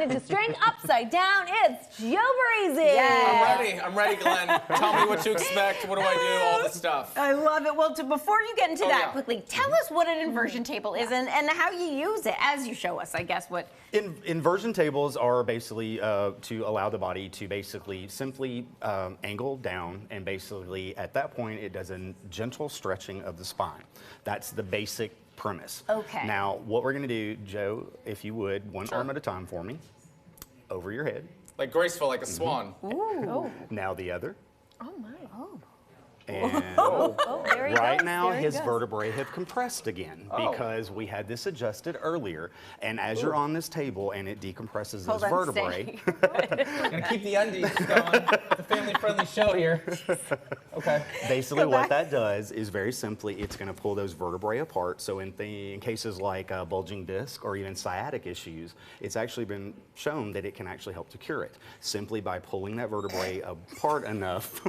into strength upside down. It's Joe Breezy. Yeah. I'm ready, Glenn. Tell me what to expect. What do I do? All the stuff. I love it. Well, before you get into that, quickly, tell us what an inversion table is and how you use it as you show us, I guess, what... Inversion tables are basically to allow the body to basically simply angle down, and basically at that point it does a gentle stretching of the spine. That's the basic premise. Okay. Now what we're going to do, Joe, if you would, one arm at a time for me, over your head. Like graceful, like a swan. Ooh. Now the other. Oh my. Oh. And There he right goes. now, There he his goes. vertebrae have compressed again because we had this adjusted earlier. And as you're on this table and it decompresses those vertebrae. Gonna keep the undies going. It's a family-friendly show here. Okay. Basically, what that does is very simply, it's going to pull those vertebrae apart. So in cases like bulging disc or even sciatic issues, it's actually been shown that it can actually help to cure it simply by pulling that vertebrae apart enough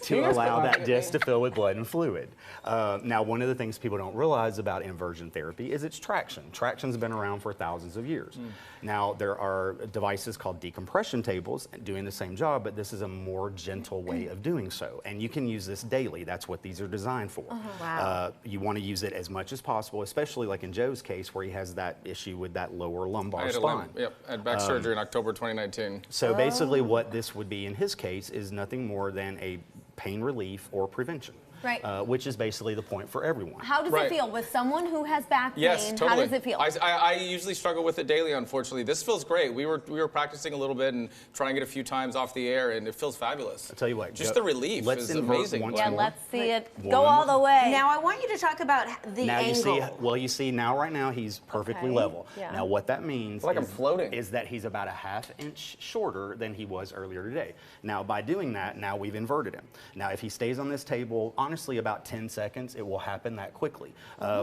to allow that disc to fill with blood and fluid. Now, one of the things people don't realize about inversion therapy is its traction. Traction's been around for thousands of years. Now, there are devices called decompression tables doing the same job, but this is a more gentle way of doing so. And you can use this daily. That's what these are designed for. Wow. You want to use it as much as possible, especially like in Joe's case where he has that issue with that lower lumbar spine. I had back surgery in October 2019. So basically what this would be in his case is nothing more than a pain relief or prevention. Right. Which is basically the point for everyone. How does it feel with someone who has back pain? Yes, totally. How does it feel? I usually struggle with it daily, unfortunately. This feels great. We were practicing a little bit and trying it a few times off the air, and it feels fabulous. I'll tell you what. Just the relief is amazing. Yeah, let's see it go all the way. Now, I want you to talk about the angle. You see now, right now, he's perfectly level. Yeah. Now, what that means like I'm floating. Is that he's about a ½ inch shorter than he was earlier today. Now, by doing that, now we've inverted him. Now, if he stays on this table, honestly, about 10 seconds, it will happen that quickly.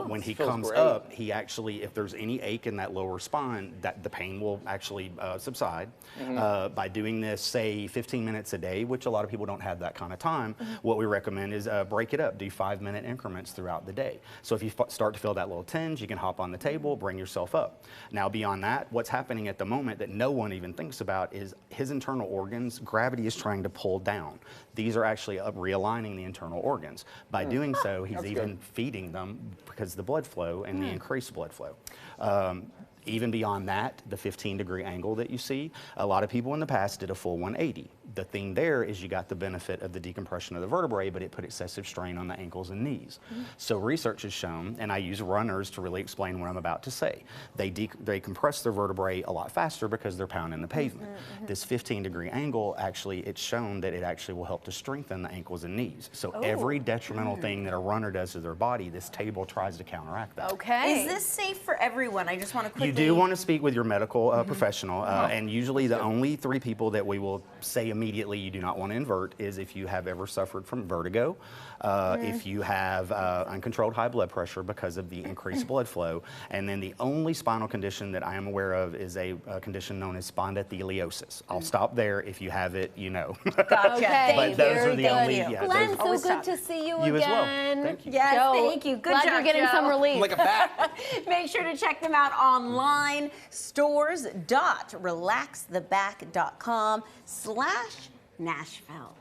When he comes up, he actually, if there's any ache in that lower spine, that the pain will actually subside. By doing this, say 15 minutes a day, which a lot of people don't have that kind of time, what we recommend is break it up, do 5-minute increments throughout the day. So if you start to feel that little tinge, you can hop on the table, bring yourself up. Now beyond that, what's happening at the moment that no one even thinks about is his internal organs, gravity is trying to pull down. These are actually realigning the internal organs. By doing so, he's even feeding them because of the blood flow and the increased blood flow. Even beyond that, the 15-degree angle that you see, a lot of people in the past did a full 180. The thing there is you got the benefit of the decompression of the vertebrae, but it put excessive strain on the ankles and knees. So research has shown, and I use runners to really explain what I'm about to say, they compress their vertebrae a lot faster because they're pounding the pavement. This 15-degree angle, actually, it's shown that it actually will help to strengthen the ankles and knees. So every detrimental thing that a runner does to their body, this table tries to counteract that. Okay. Is this safe for everyone? I just want to quickly... You do want to speak with your medical professional, and usually the only 3 people that we will say immediately you do not want to invert is if you have ever suffered from vertigo, if you have uncontrolled high blood pressure because of the increased blood flow, and then the only spinal condition that I am aware of is a condition known as spondylolisthesis. I'll stop there. If you have it, you know. Gotcha. Okay. But those are the only. Yeah, Glenn, so always good to see you You again. as well. Thank you. Yes, Joe, thank you. Good glad job, you're getting Joe. some relief. I'm like a bat. Make sure to check them out online, stores.relaxtheback.com/Nashville.